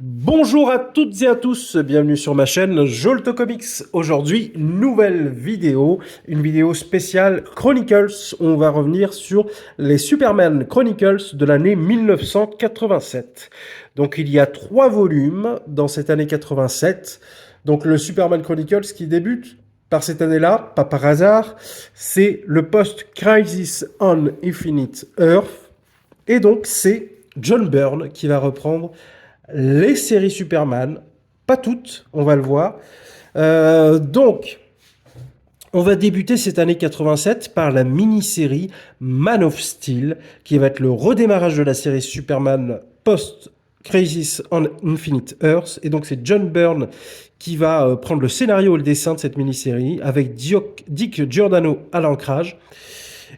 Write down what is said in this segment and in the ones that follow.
Bonjour à toutes et à tous, bienvenue sur ma chaîne Jolto Comics. Aujourd'hui, nouvelle vidéo, une vidéo spéciale Chronicles. On va revenir sur les Superman Chronicles de l'année 1987. Donc il y a 3 volumes dans cette année 87. Donc le Superman Chronicles qui débute par cette année-là, pas par hasard, c'est le post-Crisis on Infinite Earth. Et donc c'est John Byrne qui va reprendre les séries Superman, pas toutes, on va le voir. Donc, on va débuter cette année 87 par la mini-série Man of Steel, qui va être le redémarrage de la série Superman post-Crisis on Infinite Earth. Et donc, c'est John Byrne qui va prendre le scénario et le dessin de cette mini-série, avec Dick Giordano à l'ancrage.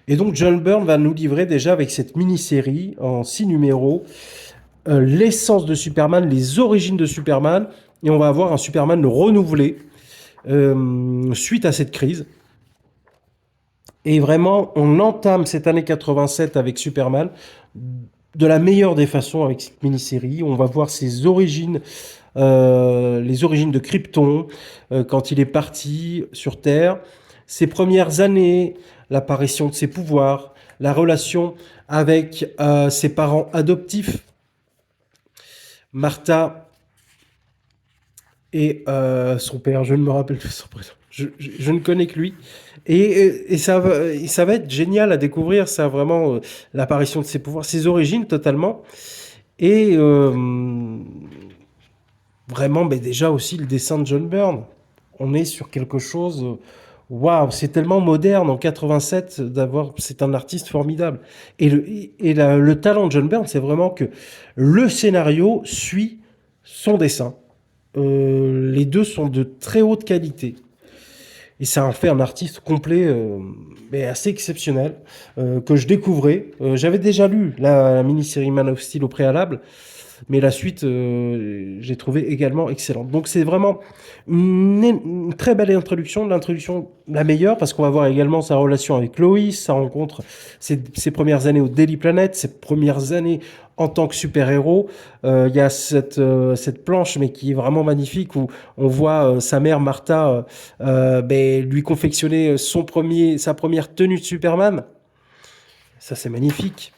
Et donc, John Byrne va nous livrer déjà avec cette mini-série en 6 numéros l'essence de Superman, les origines de Superman, et on va avoir un Superman renouvelé suite à cette crise. Et vraiment, on entame cette année 87 avec Superman de la meilleure des façons avec cette mini-série. On va voir ses origines, les origines de Krypton, quand il est parti sur Terre, ses premières années, l'apparition de ses pouvoirs, la relation avec ses parents adoptifs, Martha et son père, je ne me rappelle plus son prénom. Je ne connais que lui. Et ça va être génial à découvrir, ça, vraiment, l'apparition de ses pouvoirs, ses origines totalement. Et vraiment, mais déjà aussi le dessin de John Byrne. On est sur quelque chose. Waouh, c'est tellement moderne en 87 d'avoir. C'est un artiste formidable. Le talent de John Byrne, c'est vraiment que le scénario suit son dessin. Les deux sont de très haute qualité. Et ça en fait un artiste complet, mais assez exceptionnel, que je découvrais. J'avais déjà lu la mini-série Man of Steel au préalable, mais la suite, j'ai trouvé également excellente. Donc c'est vraiment une très belle introduction, l'introduction la meilleure, parce qu'on va voir également sa relation avec Lois, sa rencontre, ses premières années au Daily Planet, ses premières années en tant que super-héros. Il y a cette planche, mais qui est vraiment magnifique, où on voit sa mère Martha lui confectionner sa première tenue de Superman. Ça, c'est magnifique.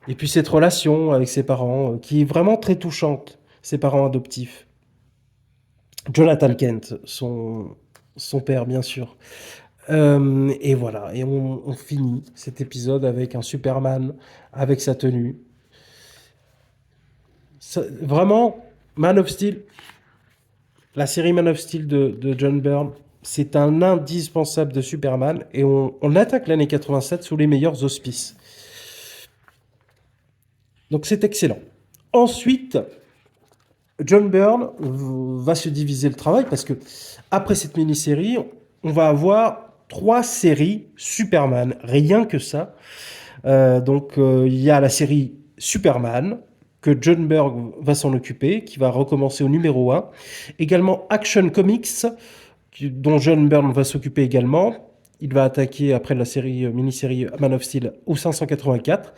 Et puis cette relation avec ses parents, qui est vraiment très touchante, ses parents adoptifs. Jonathan Kent, son père, bien sûr. Et voilà, et on finit cet épisode avec un Superman, avec sa tenue. Vraiment, Man of Steel, la série Man of Steel de John Byrne, c'est un indispensable de Superman, et on attaque l'année 87 sous les meilleurs auspices. Donc c'est excellent. Ensuite, John Byrne va se diviser le travail parce que après cette mini-série, on va avoir 3 séries Superman, rien que ça. Il y a la série Superman, que John Byrne va s'en occuper, qui va recommencer au numéro 1. Également Action Comics, dont John Byrne va s'occuper également. Il va attaquer après la série mini-série Man of Steel au 584.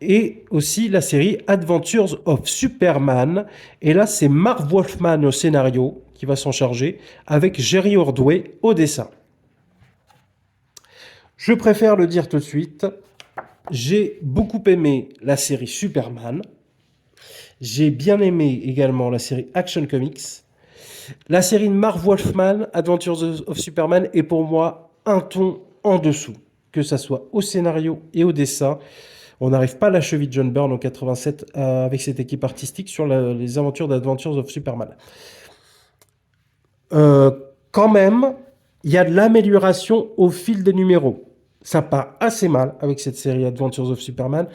Et aussi la série Adventures of Superman. Et là, c'est Marv Wolfman au scénario qui va s'en charger, avec Jerry Ordway au dessin. Je préfère le dire tout de suite, j'ai beaucoup aimé la série Superman. J'ai bien aimé également la série Action Comics. La série Marv Wolfman, Adventures of Superman, est pour moi un ton en dessous, que ça soit au scénario et au dessin. On n'arrive pas à la cheville de John Byrne en 87 avec cette équipe artistique sur les aventures d'Adventures of Superman. Euh, Quand même, il y a de l'amélioration au fil des numéros. Ça part assez mal avec cette série Adventures of Superman,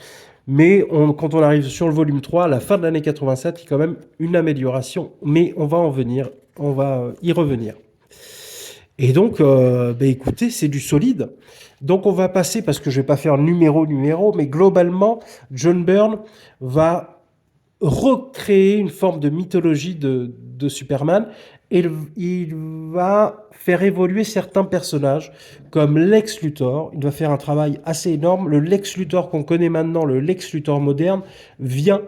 mais quand on arrive sur le volume 3, à la fin de l'année 87, il y a quand même une amélioration, mais on va en venir, on va y revenir. Et donc, écoutez, c'est du solide. Donc on va passer, parce que je ne vais pas faire numéro, mais globalement, John Byrne va recréer une forme de mythologie de Superman, et il va faire évoluer certains personnages, comme Lex Luthor. Il va faire un travail assez énorme. Le Lex Luthor qu'on connaît maintenant, le Lex Luthor moderne, vient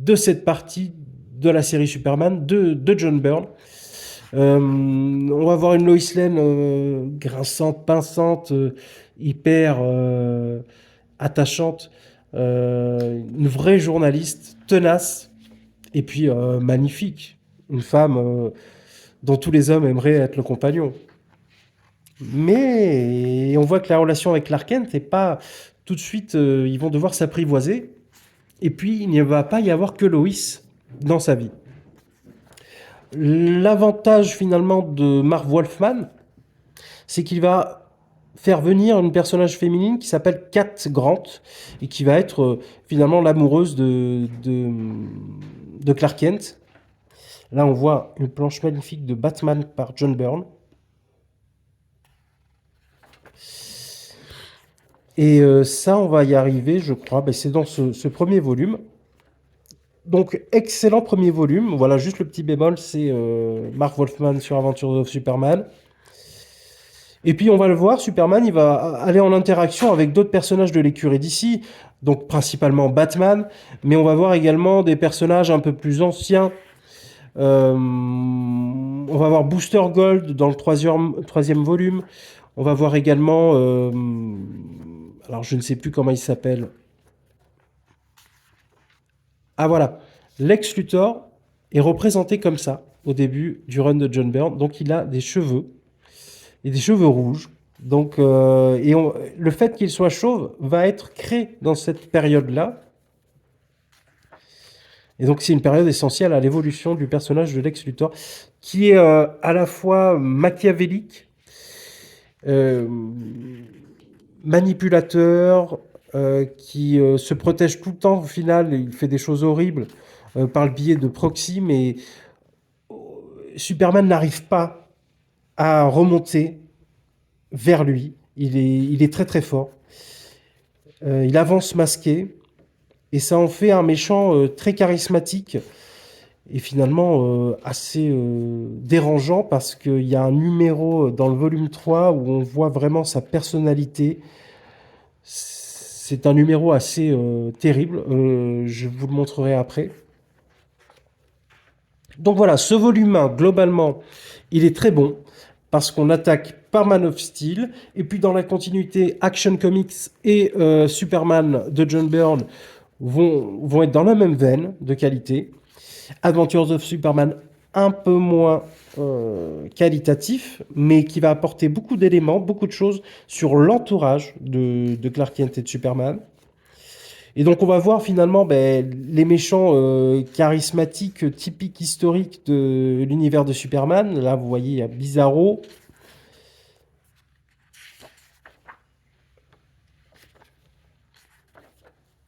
de cette partie de la série Superman de John Byrne. On va voir une Lois Lane grinçante, pinçante, hyper attachante, une vraie journaliste, tenace, et puis magnifique. Une femme dont tous les hommes aimeraient être le compagnon. Mais on voit que la relation avec Clark Kent n'est pas tout de suite, ils vont devoir s'apprivoiser. Et puis, il ne va pas y avoir que Lois dans sa vie. L'avantage finalement de Marv Wolfman, c'est qu'il va faire venir une personnage féminine qui s'appelle Cat Grant et qui va être finalement l'amoureuse de Clark Kent. Là, on voit une planche magnifique de Batman par John Byrne. Et ça, on va y arriver, je crois. Ben, c'est dans ce premier volume. Donc, excellent premier volume. Voilà, juste le petit bémol, c'est Marv Wolfman sur Adventures of Superman. Et puis, on va le voir, Superman, il va aller en interaction avec d'autres personnages de l'écurie d'ici, donc principalement Batman, mais on va voir également des personnages un peu plus anciens. On va voir Booster Gold dans le troisième volume. On va voir également... alors, je ne sais plus comment il s'appelle. Ah voilà, Lex Luthor est représenté comme ça au début du run de John Byrne. Donc il a des cheveux et des cheveux rouges. Donc le fait qu'il soit chauve va être créé dans cette période-là. Et donc c'est une période essentielle à l'évolution du personnage de Lex Luthor, qui est à la fois machiavélique, manipulateur, qui se protège tout le temps. Au final, il fait des choses horribles par le biais de proxy, mais Superman n'arrive pas à remonter vers lui. Il est très très fort. Il avance masqué, et ça en fait un méchant très charismatique, et finalement assez dérangeant, parce qu'il y a un numéro dans le volume 3 où on voit vraiment sa personnalité. C'est un numéro assez terrible, je vous le montrerai après. Donc voilà, ce volume 1, globalement, il est très bon, parce qu'on attaque par Man of Steel, et puis dans la continuité, Action Comics et Superman de John Byrne vont être dans la même veine de qualité. Adventures of Superman, un peu moins qualitatif, mais qui va apporter beaucoup d'éléments, beaucoup de choses sur l'entourage de Clark Kent et de Superman. Et donc on va voir finalement les méchants charismatiques, typiques, historiques de l'univers de Superman. Là, vous voyez, il y a Bizarro.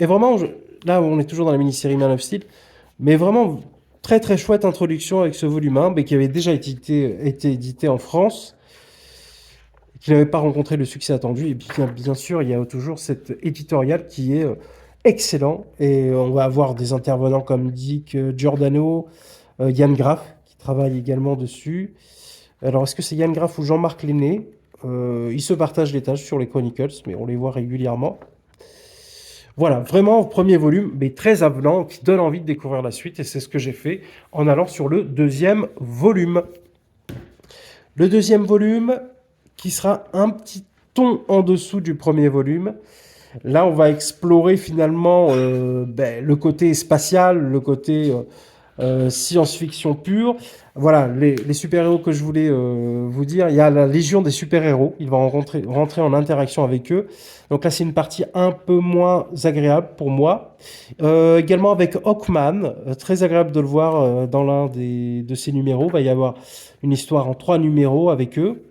Et vraiment, là, on est toujours dans la mini-série Man of Steel, mais vraiment très très chouette introduction avec ce volume 1, qui avait déjà été édité en France, qui n'avait pas rencontré le succès attendu. Et bien sûr, il y a toujours cet éditorial qui est excellent. Et on va avoir des intervenants comme Dick Giordano, Yann Graff, qui travaille également dessus. Alors, est-ce que c'est Yann Graff ou Jean-Marc Lenné? Ils se partagent les tâches sur les Chronicles, mais on les voit régulièrement. Voilà, vraiment, premier volume, mais très avenant, qui donne envie de découvrir la suite, et c'est ce que j'ai fait en allant sur le deuxième volume. Le deuxième volume, qui sera un petit ton en dessous du premier volume. Là, on va explorer finalement le côté spatial, le côté science-fiction pure. Voilà, les super-héros que je voulais vous dire. Il y a la Légion des super-héros. Il va rentrer en interaction avec eux. Donc là, c'est une partie un peu moins agréable pour moi. Également avec Hawkman. Très agréable de le voir dans l'un de ces numéros. Il va y avoir une histoire en 3 numéros avec eux.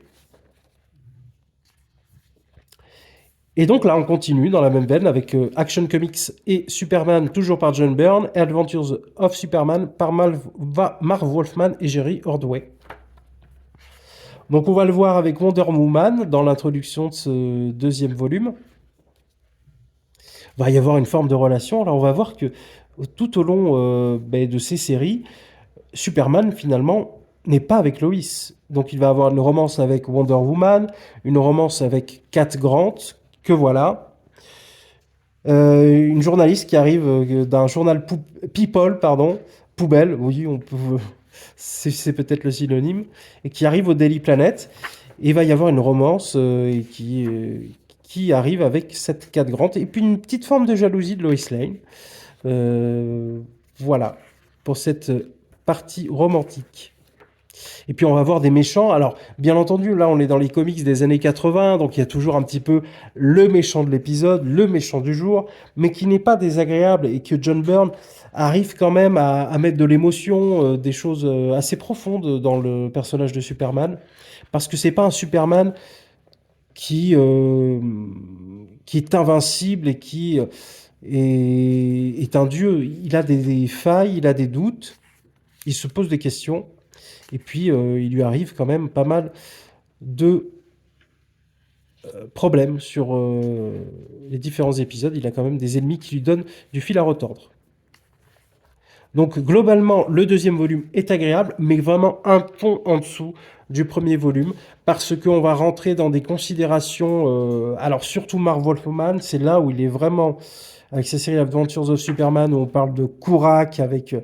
Et donc là, on continue dans la même veine avec Action Comics et Superman, toujours par John Byrne, et Adventures of Superman par Marv Wolfman et Jerry Ordway. Donc on va le voir avec Wonder Woman dans l'introduction de ce deuxième volume. Il va y avoir une forme de relation. Là, on va voir que tout au long de ces séries, Superman, finalement, n'est pas avec Lois. Donc il va avoir une romance avec Wonder Woman, une romance avec Cat Grant, que voilà. Une journaliste qui arrive d'un journal People, pardon, poubelle, oui, on peut, c'est peut-être le synonyme, et qui arrive au Daily Planet. Et il va y avoir une romance qui arrive avec cette Cat Grant, et puis une petite forme de jalousie de Lois Lane. Euh, voilà, pour cette partie romantique. Et puis on va voir des méchants. Alors, bien entendu, là on est dans les comics des années 80, donc il y a toujours un petit peu le méchant de l'épisode, le méchant du jour, mais qui n'est pas désagréable et que John Byrne arrive quand même à mettre de l'émotion, des choses assez profondes dans le personnage de Superman. Parce que c'est pas un Superman qui, euh, qui est invincible et qui est un dieu. Il a des failles, il a des doutes, il se pose des questions. Et puis, il lui arrive quand même pas mal de problèmes sur les différents épisodes. Il a quand même des ennemis qui lui donnent du fil à retordre. Donc, globalement, le deuxième volume est agréable, mais vraiment un ton en dessous du premier volume, parce qu'on va rentrer dans des considérations. Alors, surtout Marv Wolfman, c'est là où il est vraiment, avec sa série Adventures of Superman, où on parle de Kourak, avec.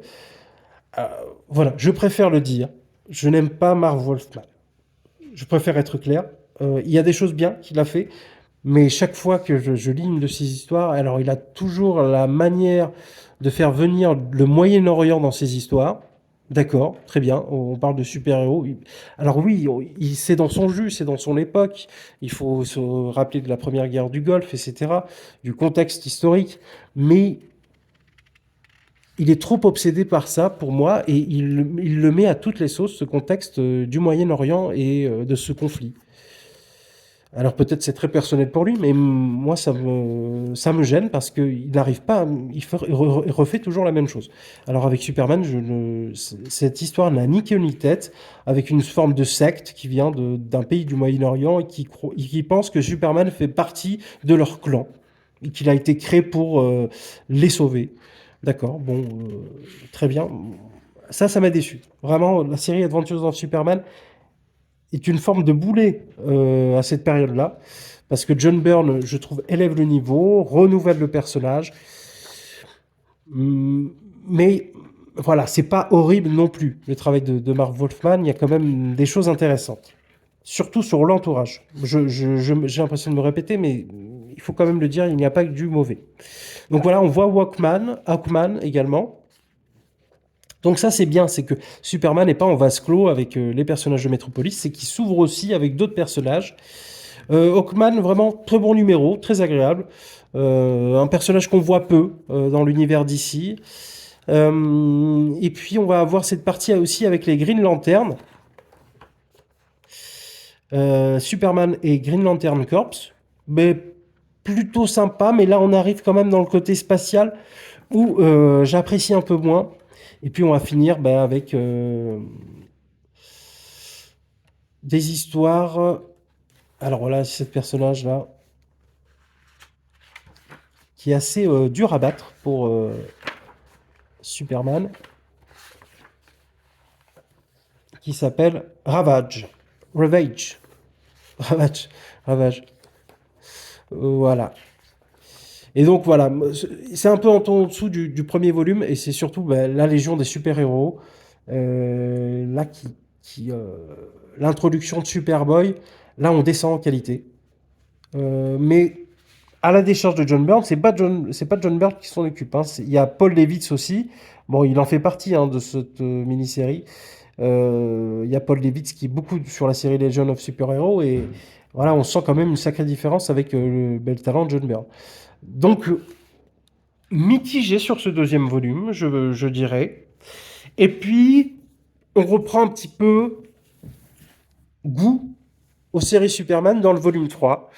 Voilà, je préfère le dire. Je n'aime pas Marv Wolfman. Je préfère être clair. Il y a des choses bien qu'il a fait, mais chaque fois que je lis une de ses histoires, alors il a toujours la manière de faire venir le Moyen-Orient dans ses histoires. D'accord, très bien, on parle de super-héros. Alors oui, c'est dans son jus, c'est dans son époque. Il faut se rappeler de la Première Guerre du Golfe, etc., du contexte historique. Mais il est trop obsédé par ça pour moi et il le met à toutes les sauces, ce contexte du Moyen-Orient et de ce conflit. Alors peut-être c'est très personnel pour lui, mais moi ça me gêne parce qu'il n'arrive pas, il refait toujours la même chose. Alors avec Superman, cette histoire n'a ni queue ni tête, avec une forme de secte qui vient d'un pays du Moyen-Orient et qui pense que Superman fait partie de leur clan et qu'il a été créé pour les sauver. D'accord, bon, très bien. Ça m'a déçu. Vraiment, la série Adventures of Superman est une forme de boulet à cette période-là, parce que John Byrne, je trouve, élève le niveau, renouvelle le personnage, mais voilà, c'est pas horrible non plus, le travail de Marv Wolfman, il y a quand même des choses intéressantes, surtout sur l'entourage. J'ai l'impression de me répéter, mais il faut quand même le dire, il n'y a pas que du mauvais. Donc voilà, on voit Hawkman également. Donc ça c'est bien, c'est que Superman n'est pas en vase clos avec les personnages de Metropolis, c'est qu'il s'ouvre aussi avec d'autres personnages. Hawkman, vraiment très bon numéro, très agréable. Un personnage qu'on voit peu dans l'univers d'ici. Et puis on va avoir cette partie aussi avec les Green Lantern. Superman et Green Lantern Corps. Mais plutôt sympa, mais là on arrive quand même dans le côté spatial où j'apprécie un peu moins. Et puis on va finir avec des histoires. Alors voilà, c'est ce personnage-là qui est assez dur à battre pour Superman, qui s'appelle Ravage. Ravage. Ravage. Ravage. Voilà. Et donc voilà, c'est un peu en dessous du premier volume, et c'est surtout la Légion des super-héros, là l'introduction de Superboy, là on descend en qualité. Mais à la décharge de John Byrne, c'est pas John Byrne qui s'en occupe. Hein. Il y a Paul Levitz aussi. Bon, il en fait partie de cette mini-série. Il y a Paul Levitz qui est beaucoup sur la série Legion of Super-Héros et voilà, on sent quand même une sacrée différence avec le bel talent de John Byrne. Donc, mitigé sur ce deuxième volume, je dirais. Et puis, on reprend un petit peu goût aux séries Superman dans le volume 3,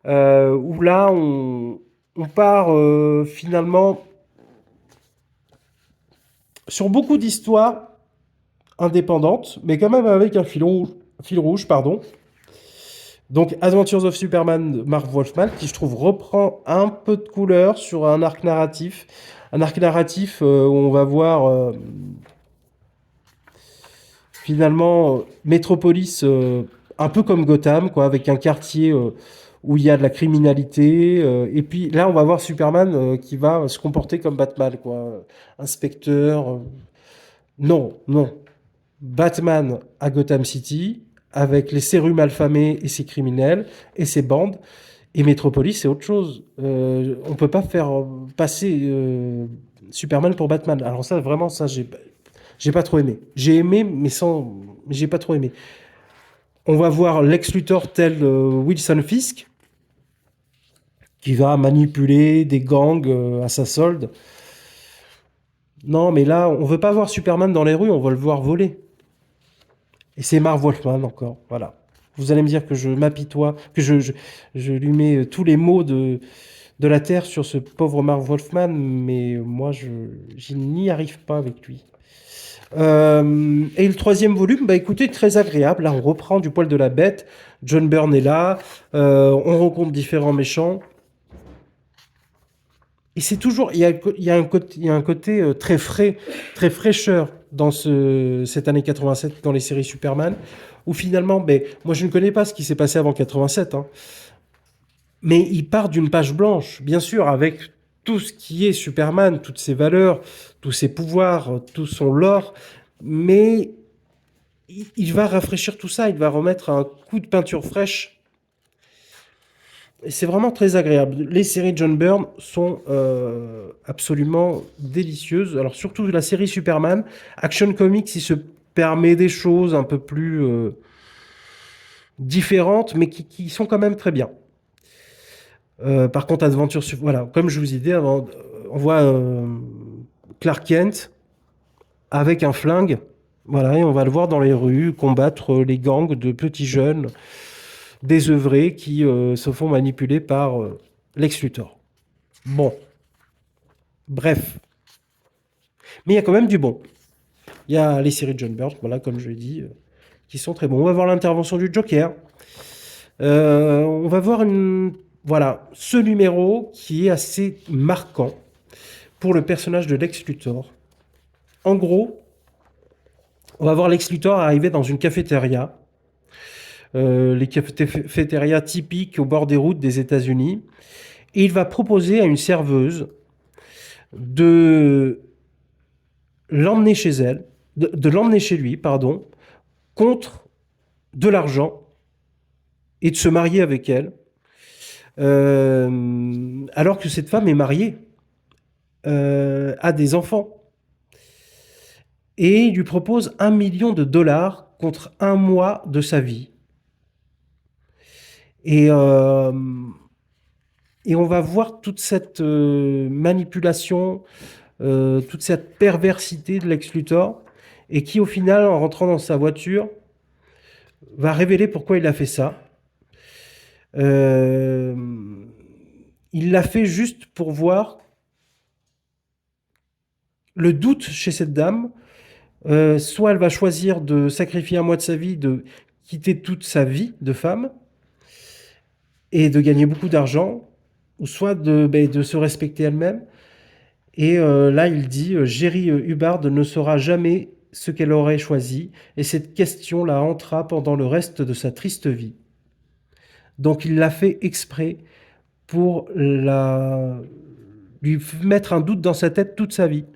où là, on part finalement sur beaucoup d'histoires indépendantes, mais quand même avec un fil rouge, pardon. Donc, Adventures of Superman de Marv Wolfman, qui je trouve reprend un peu de couleur sur un arc narratif. Un arc narratif où on va voir finalement Metropolis un peu comme Gotham, quoi, avec un quartier où il y a de la criminalité. Et puis là, on va voir Superman qui va se comporter comme Batman, quoi. Inspecteur. Non, non. Batman à Gotham City, avec les sérum malfamés et ses criminels et ses bandes. Et Metropolis, c'est autre chose. On peut pas faire passer Superman pour Batman. Alors ça, vraiment, ça, j'ai pas trop aimé. J'ai aimé, mais j'ai pas trop aimé. On va voir Lex Luthor tel Wilson Fisk, qui va manipuler des gangs à sa solde. Non, mais là, on veut pas voir Superman dans les rues, on va le voir voler. Et c'est Marv Wolfman encore, voilà. Vous allez me dire que je m'apitoie, que je lui mets tous les maux de la Terre sur ce pauvre Marv Wolfman, mais moi, je n'y arrive pas avec lui. Et le troisième volume, bah écoutez, très agréable. Là, on reprend du poil de la bête. John Byrne est là. On rencontre différents méchants. Et c'est toujours, il y a un côté très frais, très fraîcheur dans cette année 87 dans les séries Superman, où finalement, ben, moi je ne connais pas ce qui s'est passé avant 87, hein, mais il part d'une page blanche, bien sûr, avec tout ce qui est Superman, toutes ses valeurs, tous ses pouvoirs, tout son lore, mais il va rafraîchir tout ça, il va remettre un coup de peinture fraîche. Et c'est vraiment très agréable. Les séries de John Byrne sont absolument délicieuses. Alors surtout la série Superman. Action Comics, il se permet des choses un peu plus différentes, mais qui sont quand même très bien. Par contre, Adventure, voilà, comme je vous ai dit avant, on voit Clark Kent avec un flingue. Voilà, et on va le voir dans les rues combattre les gangs de petits jeunes désœuvrés qui se font manipuler par Lex Luthor. Bon, bref. Mais il y a quand même du bon. Il y a les séries de John Byrne, voilà, comme je l'ai dit, qui sont très bons. On va voir l'intervention du Joker. On va voir voilà, ce numéro qui est assez marquant pour le personnage de Lex Luthor. En gros, on va voir Lex Luthor arriver dans une cafétéria. Les cafétérias typiques au bord des routes des États-Unis. Et il va proposer à une serveuse de l'emmener chez elle, de l'emmener chez lui, pardon, contre de l'argent et de se marier avec elle, alors que cette femme est mariée, a des enfants. Et il lui propose $1 million contre 1 mois de sa vie. Et on va voir toute cette manipulation, toute cette perversité de Lex Luthor, et qui au final, en rentrant dans sa voiture, va révéler pourquoi il a fait ça. Il l'a fait juste pour voir le doute chez cette dame. Soit elle va choisir de sacrifier un mois de sa vie, de quitter toute sa vie de femme, et de gagner beaucoup d'argent, ou soit de se respecter elle-même. Et là, il dit Jerry Hubbard ne saura jamais ce qu'elle aurait choisi, et cette question la hantera pendant le reste de sa triste vie. Donc il l'a fait exprès pour lui mettre un doute dans sa tête toute sa vie.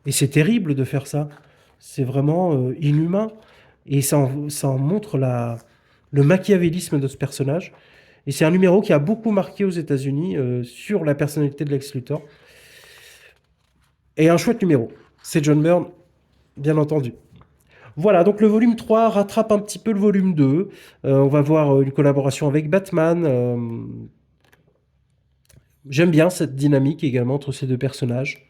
Et c'est terrible de faire ça. C'est vraiment inhumain. Et ça en montre le machiavélisme de ce personnage. Et c'est un numéro qui a beaucoup marqué aux États-Unis sur la personnalité de Lex Luthor. Et un chouette numéro. C'est John Byrne, bien entendu. Voilà, donc le volume 3 rattrape un petit peu le volume 2. On va voir une collaboration avec Batman. J'aime bien cette dynamique également entre ces deux personnages.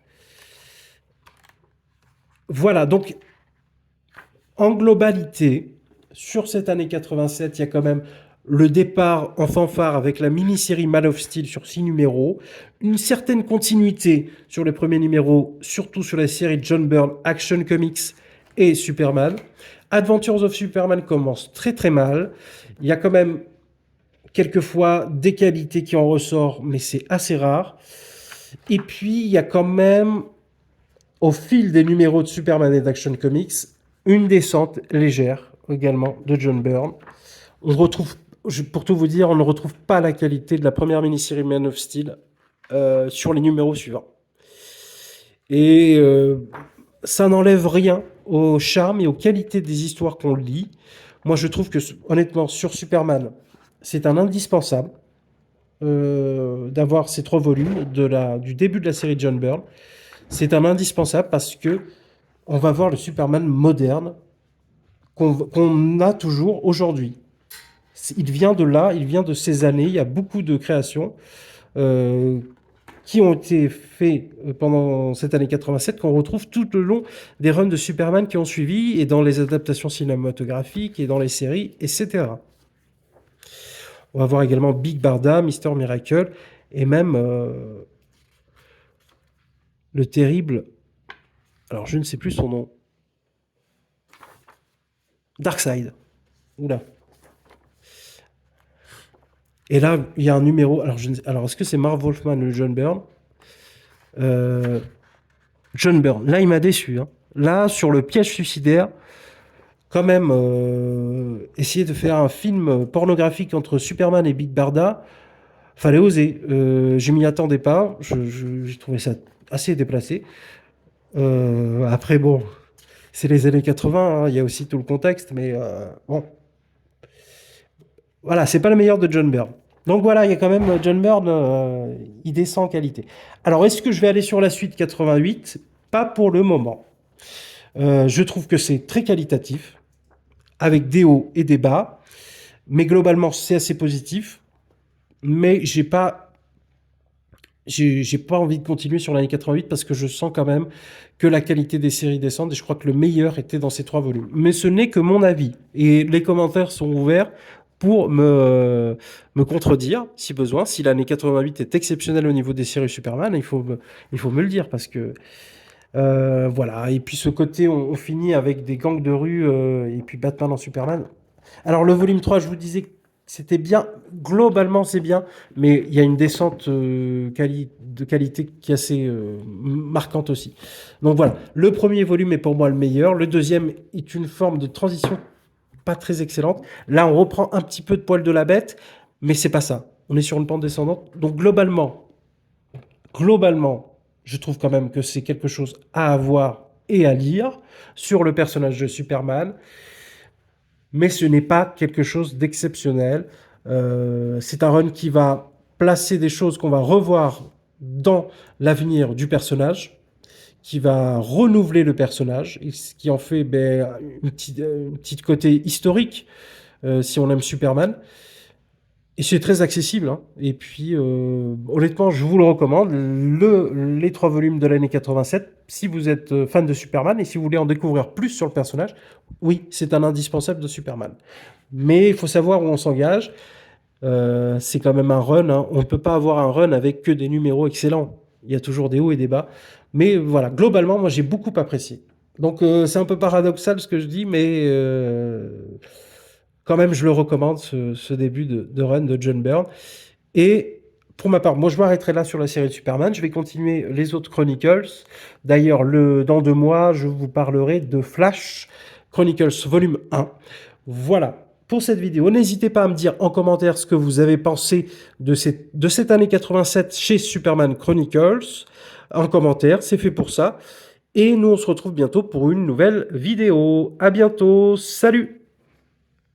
Voilà, donc en globalité, sur cette année 87, il y a quand même le départ en fanfare avec la mini-série Man of Steel sur 6 numéros, une certaine continuité sur les premiers numéros, surtout sur la série John Byrne, Action Comics et Superman. Adventures of Superman commence très très mal. Il y a quand même quelquefois des qualités qui en ressortent, mais c'est assez rare. Et puis, il y a quand même, au fil des numéros de Superman et d'Action Comics, une descente légère également de John Byrne. On retrouve pour tout vous dire, on ne retrouve pas la qualité de la première mini-série Man of Steel sur les numéros suivants. Et ça n'enlève rien au charme et aux qualités des histoires qu'on lit. Moi, je trouve que, honnêtement, sur Superman, c'est un indispensable d'avoir ces 3 volumes du début de la série John Byrne. C'est un indispensable parce que on va voir le Superman moderne qu'on a toujours aujourd'hui. Il vient de là, il vient de ces années. Il y a beaucoup de créations qui ont été faites pendant cette année 87, qu'on retrouve tout le long des runs de Superman qui ont suivi, et dans les adaptations cinématographiques, et dans les séries, etc. On va voir également Big Barda, Mister Miracle, et même le terrible... Alors, je ne sais plus son nom. Darkseid. Oula. Et là, il y a un numéro... Alors, est-ce que c'est Marv Wolfman ou John Byrne John Byrne. Là, il m'a déçu. Hein. Là, sur le piège suicidaire, quand même, essayer de faire un film pornographique entre Superman et Big Barda, fallait oser. Je m'y attendais pas. J'ai trouvé ça assez déplacé. Après, bon, c'est les années 80. Hein, il y a aussi tout le contexte. Mais bon. Voilà, c'est pas le meilleur de John Byrne. Donc voilà, il y a quand même John Byrne, il descend en qualité. Alors, est-ce que je vais aller sur la suite 88? Pas pour le moment. Je trouve que c'est très qualitatif, avec des hauts et des bas, mais globalement, c'est assez positif. Mais j'ai pas envie de continuer sur l'année 88 parce que je sens quand même que la qualité des séries descend, et je crois que le meilleur était dans ces 3 volumes. Mais ce n'est que mon avis, et les commentaires sont ouverts pour me contredire, si besoin. Si l'année 88 est exceptionnelle au niveau des séries Superman, il faut me le dire, parce que voilà. Et puis ce côté, on finit avec des gangs de rue, et puis Batman en Superman. Alors le volume 3, je vous disais que c'était bien, globalement c'est bien, mais il y a une descente de qualité qui est assez marquante aussi. Donc voilà, le premier volume est pour moi le meilleur, le deuxième est une forme de transition pas très excellente. Là, on reprend un petit peu de poil de la bête, mais c'est pas ça. On est sur une pente descendante. Donc globalement, je trouve quand même que c'est quelque chose à avoir et à lire sur le personnage de Superman, mais ce n'est pas quelque chose d'exceptionnel. C'est un run qui va placer des choses qu'on va revoir dans l'avenir du personnage, qui va renouveler le personnage, et ce qui en fait une petite côté historique, si on aime Superman. Et c'est très accessible. Hein. Et puis, honnêtement, je vous le recommande. Les 3 volumes de l'année 87, si vous êtes fan de Superman et si vous voulez en découvrir plus sur le personnage, oui, c'est un indispensable de Superman. Mais il faut savoir où on s'engage. C'est quand même un run. Hein. On ne peut pas avoir un run avec que des numéros excellents. Il y a toujours des hauts et des bas. Mais voilà, globalement, moi, j'ai beaucoup apprécié. Donc, c'est un peu paradoxal ce que je dis, mais quand même, je le recommande, ce début de run de John Byrne. Et pour ma part, moi, je m'arrêterai là sur la série de Superman. Je vais continuer les autres Chronicles. D'ailleurs, dans 2 mois, je vous parlerai de Flash Chronicles volume 1. Voilà. Pour cette vidéo, n'hésitez pas à me dire en commentaire ce que vous avez pensé de cette année 87 chez Superman Chronicles. En commentaire, c'est fait pour ça. Et nous, on se retrouve bientôt pour une nouvelle vidéo. À bientôt. Salut!